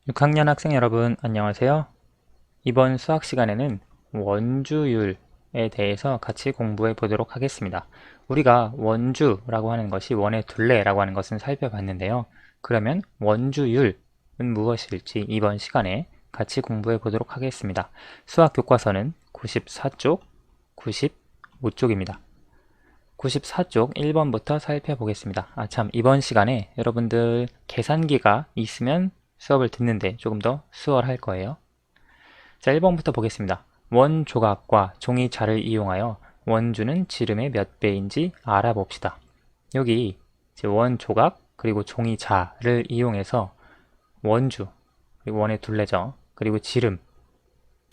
6학년 학생 여러분 안녕하세요. 이번 수학 시간에는 원주율에 대해서 같이 공부해 보도록 하겠습니다. 우리가 원주라고 하는 것이 원의 둘레라고 하는 것은 살펴봤는데요. 그러면 원주율은 무엇일지 이번 시간에 같이 공부해 보도록 하겠습니다. 수학 교과서는 94쪽, 95쪽입니다. 94쪽 1번부터 살펴보겠습니다. 참, 이번 시간에 여러분들 계산기가 있으면 수업을 듣는데 조금 더 수월할 거예요. 자, 1번부터 보겠습니다. 원 조각과 종이자를 이용하여 원주는 지름의 몇 배인지 알아봅시다. 여기 이제 원 조각 그리고 종이자를 이용해서 원주, 그리고 원의 둘레죠. 그리고 지름,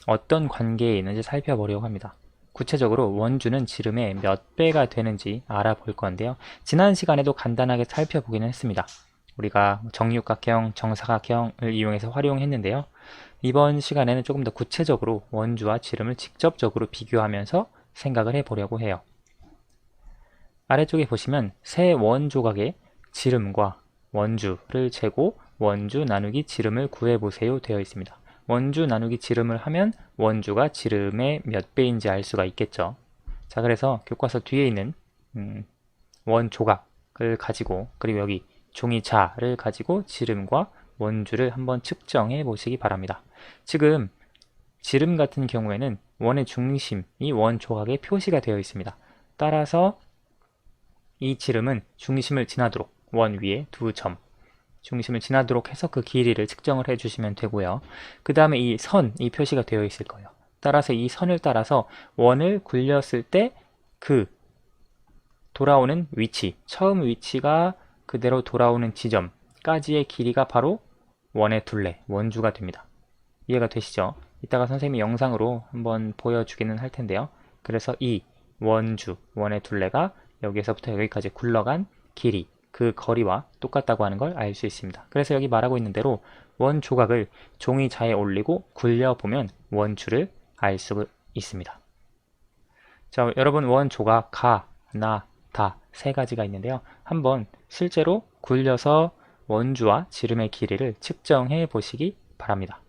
어떤 관계에 있는지 살펴보려고 합니다. 구체적으로 원주는 지름의 몇 배가 되는지 알아볼 건데요. 지난 시간에도 간단하게 살펴보기는 했습니다. 우리가 정육각형, 정사각형을 이용해서 활용했는데요. 이번 시간에는 조금 더 구체적으로 원주와 지름을 직접적으로 비교하면서 생각을 해보려고 해요. 아래쪽에 보시면 세 원조각의 지름과 원주를 재고 원주 나누기 지름을 구해보세요 되어 있습니다. 원주 나누기 지름을 하면 원주가 지름의 몇 배인지 알 수가 있겠죠. 자, 그래서 교과서 뒤에 있는 원조각을 가지고 그리고 여기 종이자를 가지고 지름과 원주를 한번 측정해 보시기 바랍니다. 지금 지름 같은 경우에는 원의 중심이 원 조각에 표시가 되어 있습니다. 따라서 이 지름은 중심을 지나도록 원 위에 두 점, 중심을 지나도록 해서 그 길이를 측정을 해주시면 되고요. 그 다음에 이 선, 이 표시가 되어 있을 거예요. 따라서 이 선을 따라서 원을 굴렸을 때 그 돌아오는 위치, 처음 위치가 그대로 돌아오는 지점까지의 길이가 바로 원의 둘레, 원주가 됩니다. 이해가 되시죠? 이따가 선생님이 영상으로 한번 보여주기는 할 텐데요. 그래서 이 원주, 원의 둘레가 여기에서부터 여기까지 굴러간 길이, 그 거리와 똑같다고 하는 걸 알 수 있습니다. 그래서 여기 말하고 있는 대로 원 조각을 종이자에 올리고 굴려보면 원주를 알 수 있습니다. 자, 여러분 원 조각 가, 나, 다 세 가지가 있는데요. 한번 실제로 굴려서 원주와 지름의 길이를 측정해 보시기 바랍니다.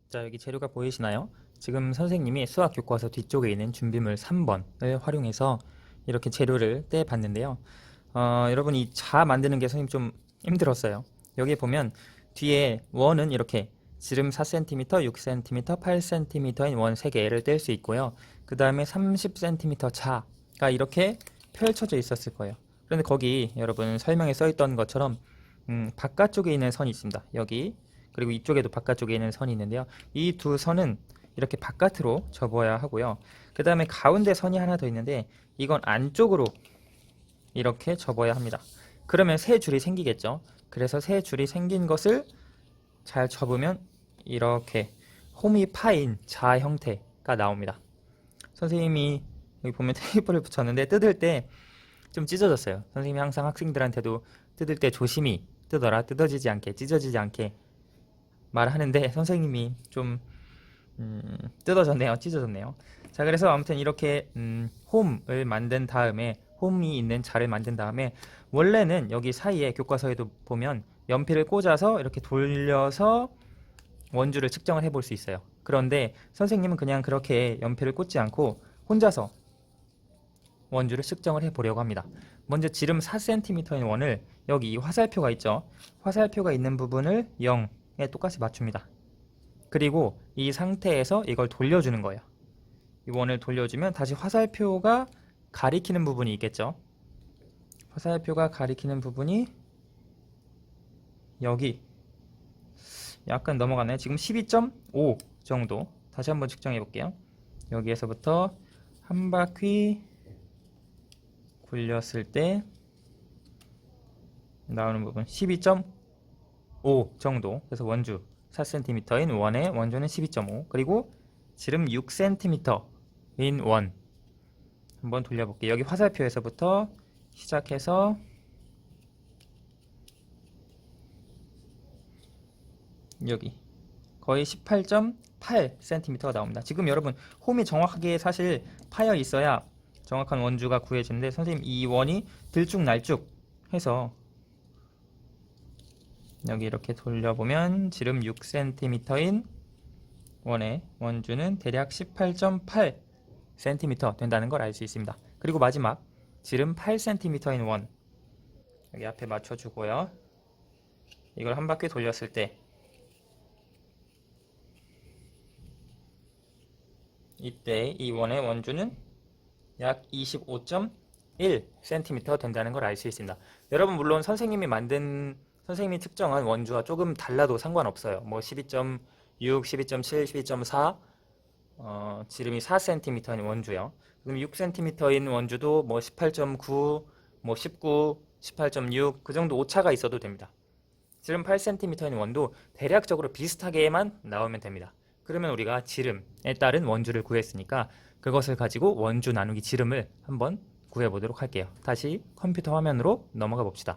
자, 여기 재료가 보이시나요? 지금 선생님이 수학 교과서 뒤쪽에 있는 준비물 3번을 활용해서 이렇게 재료를 떼봤는데요. 여러분 이 자 만드는 게 선생님 좀 힘들었어요. 여기 보면 뒤에 원은 이렇게 지름 4cm, 6cm, 8cm인 원 3개를 뗄 수 있고요. 그 다음에 30cm 자가 이렇게 펼쳐져 있었을 거예요. 그런데 거기 여러분 설명에 써 있던 것처럼 바깥쪽에 있는 선이 있습니다. 여기 그리고 이쪽에도 바깥쪽에 있는 선이 있는데요. 이 두 선은 이렇게 바깥으로 접어야 하고요. 그 다음에 가운데 선이 하나 더 있는데 이건 안쪽으로 이렇게 접어야 합니다. 그러면 세 줄이 생기겠죠. 그래서 세 줄이 생긴 것을 잘 접으면 이렇게 홈이 파인 자 형태가 나옵니다. 선생님이 여기 보면 테이프를 붙였는데 뜯을 때 좀 찢어졌어요. 선생님이 항상 학생들한테도 뜯을 때 조심히 뜯어라, 뜯어지지 않게, 찢어지지 않게 말하는데 선생님이 좀 뜯어졌네요. 찢어졌네요. 자, 그래서 아무튼 이렇게 홈을 만든 다음에 홈이 있는 자를 만든 다음에 원래는 여기 사이에 교과서에도 보면 연필을 꽂아서 이렇게 돌려서 원주를 측정을 해볼 수 있어요. 그런데 선생님은 그냥 그렇게 연필을 꽂지 않고 혼자서 원주를 측정을 해보려고 합니다. 먼저 지름 4cm인 원을 여기 이 화살표가 있죠. 화살표가 있는 부분을 0에 똑같이 맞춥니다. 그리고 이 상태에서 이걸 돌려주는 거예요. 이 원을 돌려주면 다시 화살표가 가리키는 부분이 있겠죠. 화살표가 가리키는 부분이 여기 약간 넘어가네요. 지금 12.5 정도. 다시 한번 측정해 볼게요. 여기에서부터 한 바퀴 굴렸을 때 나오는 부분 12.5 정도. 그래서 원주 4cm인 원의 원주는 12.5. 그리고 지름 6cm인 원 한번 돌려볼게요. 여기 화살표에서부터 시작해서 여기 거의 18.8cm가 나옵니다. 지금 여러분 홈이 정확하게 사실 파여 있어야 정확한 원주가 구해지는데 선생님 이 원이 들쭉날쭉 해서 여기 이렇게 돌려보면 지름 6cm인 원의 원주는 대략 18.8cm 된다는 걸 알 수 있습니다. 그리고 마지막 지름 8cm인 원 여기 앞에 맞춰주고요. 이걸 한 바퀴 돌렸을 때 이때 이 원의 원주는 약 25.1cm 된다는 걸 알 수 있습니다. 여러분 물론 선생님이 측정한 원주와 조금 달라도 상관없어요. 뭐 12.6, 12.7, 12.4 지름이 4cm인 원주요. 그럼 6cm인 원주도 뭐 18.9, 뭐 19, 18.6 그 정도 오차가 있어도 됩니다. 지름 8cm인 원도 대략적으로 비슷하게만 나오면 됩니다. 그러면 우리가 지름에 따른 원주를 구했으니까 그것을 가지고 원주 나누기 지름을 한번 구해보도록 할게요. 다시 컴퓨터 화면으로 넘어가 봅시다.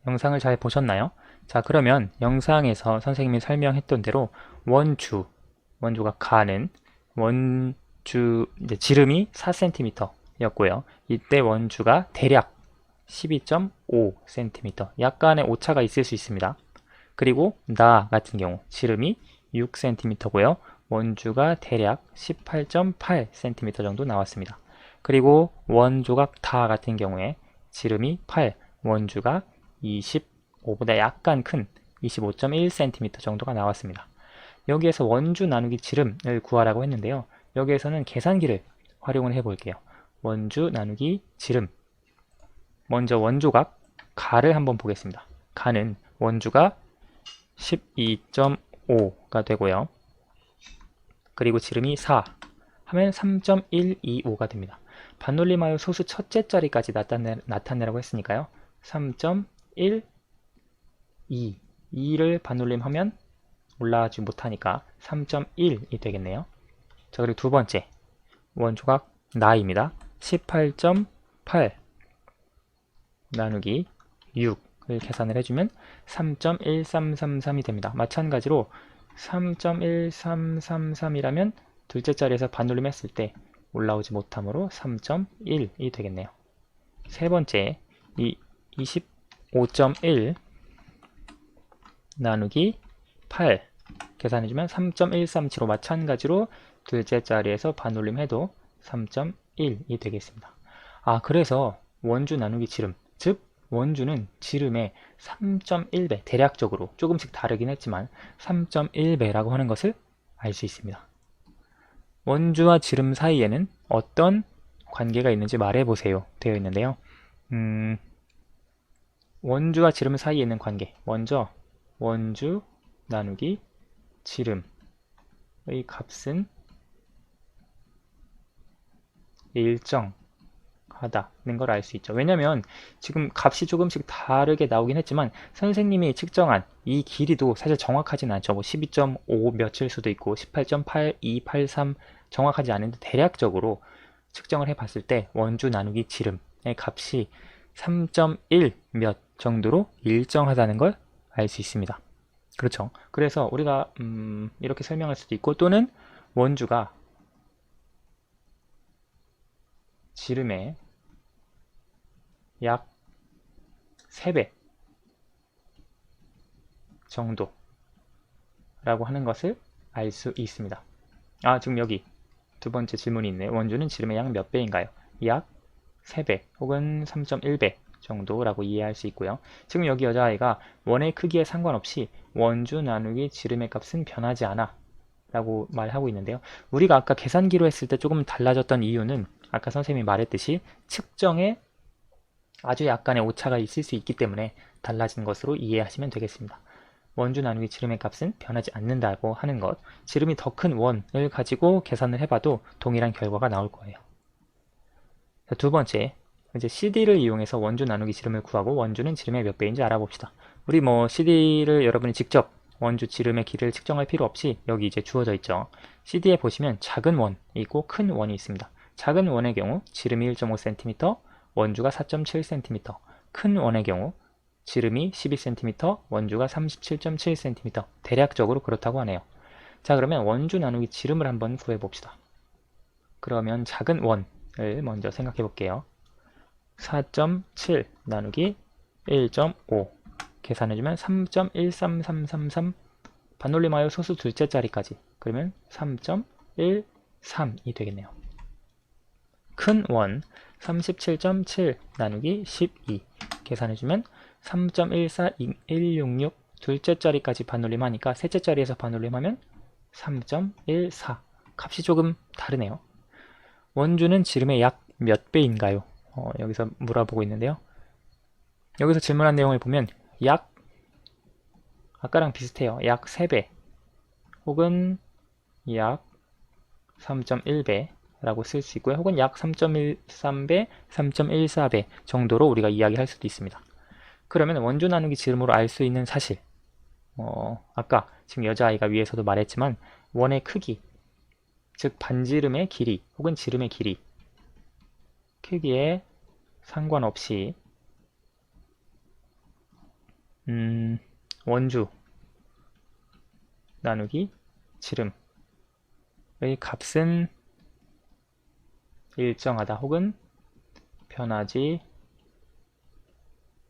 영상을 잘 보셨나요? 자, 그러면 영상에서 선생님이 설명했던 대로 원주가 가는 이제 지름이 4cm 였고요. 이때 원주가 대략 12.5cm, 약간의 오차가 있을 수 있습니다. 그리고 나 같은 경우 지름이 6cm고요. 원주가 대략 18.8cm 정도 나왔습니다. 그리고 원조각 다 같은 경우에 지름이 8, 원주가 25보다 약간 큰 25.1cm 정도가 나왔습니다. 여기에서 원주 나누기 지름을 구하라고 했는데요. 여기에서는 계산기를 활용을 해볼게요. 원주 나누기 지름. 먼저 원조각 가를 한번 보겠습니다. 가는 원주가 12.5가 되고요. 그리고 지름이 4 하면 3.125가 됩니다. 반올림하여 소수 첫째 자리까지 나타내라고 했으니까요. 3.12 2를 반올림하면 올라가지 못하니까 3.1이 되겠네요. 자, 그리고 두 번째 원조각 나입니다. 18.8 나누기 6을 계산을 해주면 3.1333이 됩니다. 마찬가지로 3.1333이라면 둘째 자리에서 반올림 했을 때 올라오지 못하므로 3.1이 되겠네요. 세 번째 이 25.1 나누기 8 계산해주면 3.137로 마찬가지로 둘째 자리에서 반올림 해도 3.1이 되겠습니다. 그래서 원주 나누기 지름, 즉 원주는 지름의 3.1배, 대략적으로 조금씩 다르긴 했지만 3.1배라고 하는 것을 알 수 있습니다. 원주와 지름 사이에는 어떤 관계가 있는지 말해보세요 되어 있는데요. 원주와 지름 사이에 있는 관계, 먼저 원주 나누기 지름의 값은 일정하다는 걸 알 수 있죠. 왜냐면 지금 값이 조금씩 다르게 나오긴 했지만 선생님이 측정한 이 길이도 사실 정확하진 않죠. 뭐 12.5 몇일 수도 있고 18.8283 정확하지 않은데 대략적으로 측정을 해봤을 때 원주 나누기 지름의 값이 3.1 몇 정도로 일정하다는 걸 알 수 있습니다. 그렇죠. 그래서 우리가 이렇게 설명할 수도 있고, 또는 원주가 지름의 약 3배 정도라고 하는 것을 알 수 있습니다. 지금 여기 두 번째 질문이 있네요. 원주는 지름의 약 몇 배인가요? 약 3배 혹은 3.1배 정도라고 이해할 수 있고요. 지금 여기 여자아이가 원의 크기에 상관없이 원주 나누기 지름의 값은 변하지 않아 라고 말하고 있는데요. 우리가 아까 계산기로 했을 때 조금 달라졌던 이유는 아까 선생님이 말했듯이 측정에 아주 약간의 오차가 있을 수 있기 때문에 달라진 것으로 이해하시면 되겠습니다. 원주 나누기 지름의 값은 변하지 않는다고 하는 것, 지름이 더 큰 원을 가지고 계산을 해봐도 동일한 결과가 나올 거예요. 자, 두 번째, 이제 CD를 이용해서 원주 나누기 지름을 구하고 원주는 지름의 몇 배인지 알아봅시다. 우리 CD를 여러분이 직접 원주 지름의 길이를 측정할 필요 없이 여기 이제 주어져 있죠. CD에 보시면 작은 원이 있고 큰 원이 있습니다. 작은 원의 경우 지름이 1.5cm, 원주가 4.7cm, 큰 원의 경우 지름이 12cm, 원주가 37.7cm, 대략적으로 그렇다고 하네요. 자, 그러면 원주 나누기 지름을 한번 구해봅시다. 그러면 작은 원을 먼저 생각해 볼게요. 4.7 나누기 1.5 계산해주면 3.13333 반올림하여 소수 둘째 자리까지, 그러면 3.13이 되겠네요. 큰 원 37.7 나누기 12 계산해주면 3.14166 둘째 자리까지 반올림하니까 셋째 자리에서 반올림하면 3.14. 값이 조금 다르네요. 원주는 지름의 약 몇 배인가요? 여기서 물어보고 있는데요. 여기서 질문한 내용을 보면 약, 아까랑 비슷해요. 약 3배 혹은 약 3.1배 라고 쓸 수 있고요. 혹은 약 3.13배, 3.14배 정도로 우리가 이야기할 수도 있습니다. 그러면 원주 나누기 지름으로 알 수 있는 사실, 아까 지금 여자아이가 위에서도 말했지만 원의 크기, 즉 반지름의 길이 혹은 지름의 길이, 크기에 상관없이 원주 나누기 지름의 값은 일정하다 혹은 변하지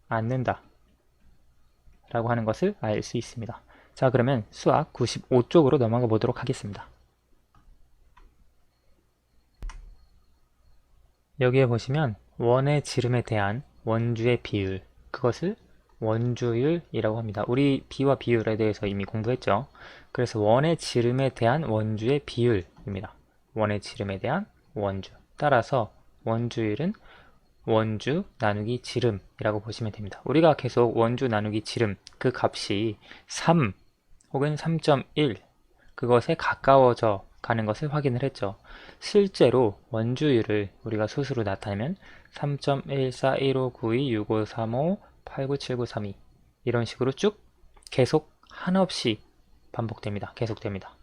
않는다 라고 하는 것을 알 수 있습니다. 자, 그러면 수학 95쪽으로 넘어가 보도록 하겠습니다. 여기에 보시면 원의 지름에 대한 원주의 비율, 그것을 원주율이라고 합니다. 우리 비와 비율에 대해서 이미 공부했죠. 그래서 원의 지름에 대한 원주의 비율입니다. 원의 지름에 대한 원주. 따라서 원주율은 원주 나누기 지름이라고 보시면 됩니다. 우리가 계속 원주 나누기 지름, 그 값이 3 혹은 3.1 그것에 가까워져 가는 것을 확인을 했죠. 실제로 원주율을 우리가 수수로 나타내면 3.1415926535897932 이런 식으로 쭉 계속 한없이 반복됩니다. 계속됩니다.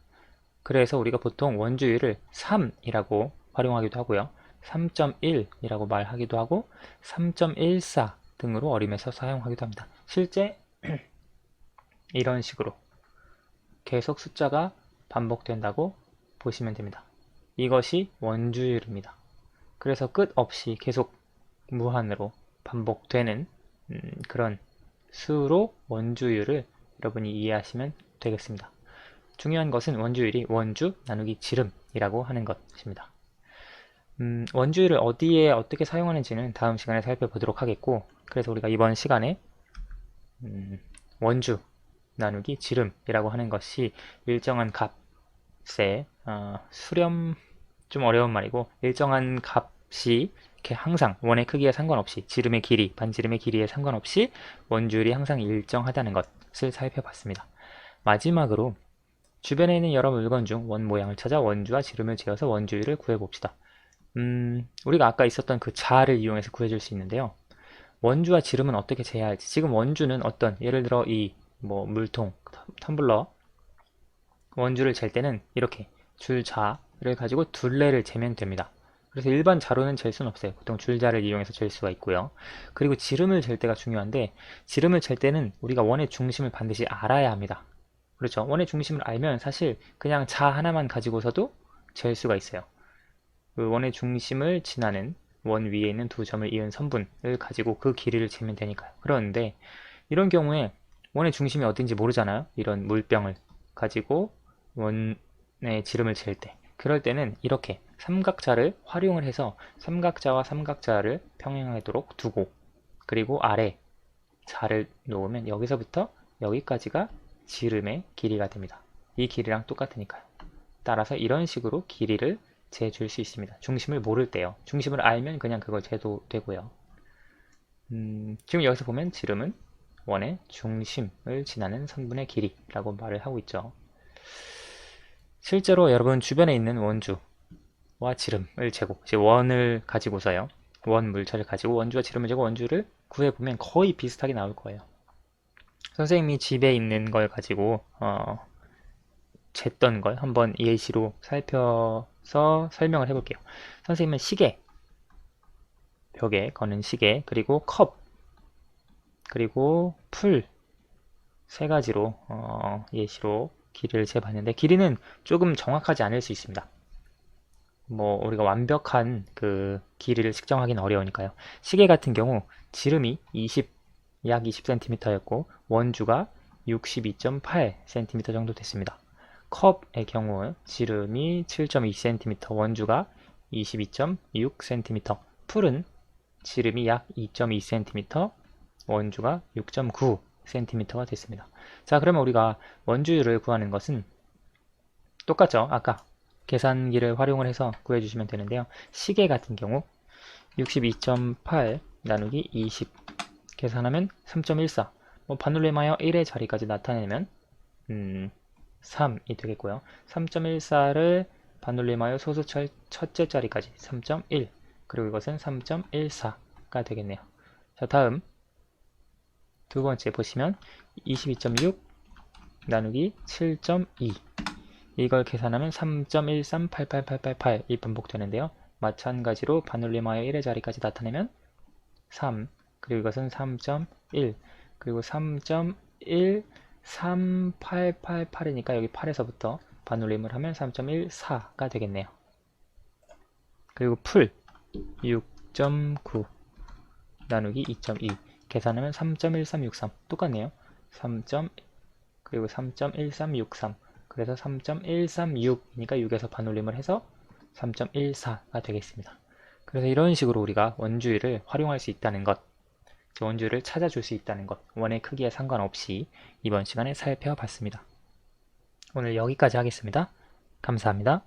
그래서 우리가 보통 원주율을 3이라고 활용하기도 하고요. 3.1이라고 말하기도 하고 3.14 등으로 어림에서 사용하기도 합니다. 실제 이런 식으로 계속 숫자가 반복된다고 보시면 됩니다. 이것이 원주율입니다. 그래서 끝없이 계속 무한으로 반복되는 그런 수로 원주율을 여러분이 이해하시면 되겠습니다. 중요한 것은 원주율이 원주 나누기 지름이라고 하는 것입니다. 원주율을 어디에 어떻게 사용하는지는 다음 시간에 살펴보도록 하겠고, 그래서 우리가 이번 시간에 원주 나누기 지름이라고 하는 것이 일정한 값에 수렴, 좀 어려운 말이고, 일정한 값이 이렇게 항상 원의 크기에 상관없이, 지름의 길이, 반지름의 길이에 상관없이 원주율이 항상 일정하다는 것을 살펴봤습니다. 마지막으로 주변에 있는 여러 물건 중 원 모양을 찾아 원주와 지름을 지어서 원주율을 구해봅시다. 우리가 아까 있었던 그 자를 이용해서 구해줄 수 있는데요. 원주와 지름은 어떻게 재야 할지, 지금 원주는 어떤, 예를 들어 이 물통, 텀블러 원주를 잴 때는 이렇게 줄자를 가지고 둘레를 재면 됩니다. 그래서 일반 자로는 잴 수는 없어요. 보통 줄자를 이용해서 잴 수가 있고요. 그리고 지름을 잴 때가 중요한데, 지름을 잴 때는 우리가 원의 중심을 반드시 알아야 합니다. 그렇죠. 원의 중심을 알면 사실 그냥 자 하나만 가지고서도 잴 수가 있어요. 그 원의 중심을 지나는 원 위에 있는 두 점을 이은 선분을 가지고 그 길이를 재면 되니까요. 그런데 이런 경우에 원의 중심이 어딘지 모르잖아요. 이런 물병을 가지고 원의 지름을 잴 때, 그럴 때는 이렇게 삼각자를 활용을 해서 삼각자와 삼각자를 평행하도록 두고, 그리고 아래 자를 놓으면 여기서부터 여기까지가 지름의 길이가 됩니다. 이 길이랑 똑같으니까요. 따라서 이런 식으로 길이를 재줄 수 있습니다. 중심을 모를 때요. 중심을 알면 그냥 그거 재도 되고요. 지금 여기서 보면 지름은 원의 중심을 지나는 선분의 길이라고 말을 하고 있죠. 실제로 여러분 주변에 있는 원주와 지름을 재고, 원을 가지고서요, 원 물체를 가지고 원주와 지름을 재고 원주를 구해보면 거의 비슷하게 나올 거예요. 선생님이 집에 있는 걸 가지고 쟀던 걸 한번 예시로 살펴서 설명을 해볼게요. 선생님은 시계, 벽에 거는 시계, 그리고 컵, 그리고 풀, 세 가지로 예시로 길이를 재봤는데, 길이는 조금 정확하지 않을 수 있습니다. 뭐 우리가 완벽한 그 길이를 측정하기는 어려우니까요. 시계 같은 경우 지름이 약 20cm였고 원주가 62.8cm 정도 됐습니다. 컵의 경우 지름이 7.2cm, 원주가 22.6cm, 풀은 지름이 약 2.2cm, 원주가 6.9cm가 됐습니다. 자, 그러면 우리가 원주율을 구하는 것은 똑같죠? 아까 계산기를 활용을 해서 구해주시면 되는데요. 시계 같은 경우 62.8 나누기 20 계산하면 3.14, 반올림하여 1의 자리까지 나타내면 3이 되겠고요. 3.14를 반올림하여 소수 첫째 자리까지 3.1, 그리고 이것은 3.14가 되겠네요. 자, 다음 두 번째 보시면 22.6 나누기 7.2, 이걸 계산하면 3.1388888이 반복되는데요. 마찬가지로 반올림하여 1의 자리까지 나타내면 3, 그리고 이것은 3.1, 그리고 3.1 3888이니까 여기 8에서부터 반올림을 하면 3.14가 되겠네요. 그리고 풀 6.9 나누기 2.2 계산하면 3.1363 똑같네요. 3. 그리고 3.1363, 그래서 3.136이니까 6에서 반올림을 해서 3.14가 되겠습니다. 그래서 이런 식으로 우리가 원주율을 활용할 수 있다는 것, 원주율을 찾아줄 수 있다는 것, 원의 크기에 상관없이 이번 시간에 살펴봤습니다. 오늘 여기까지 하겠습니다. 감사합니다.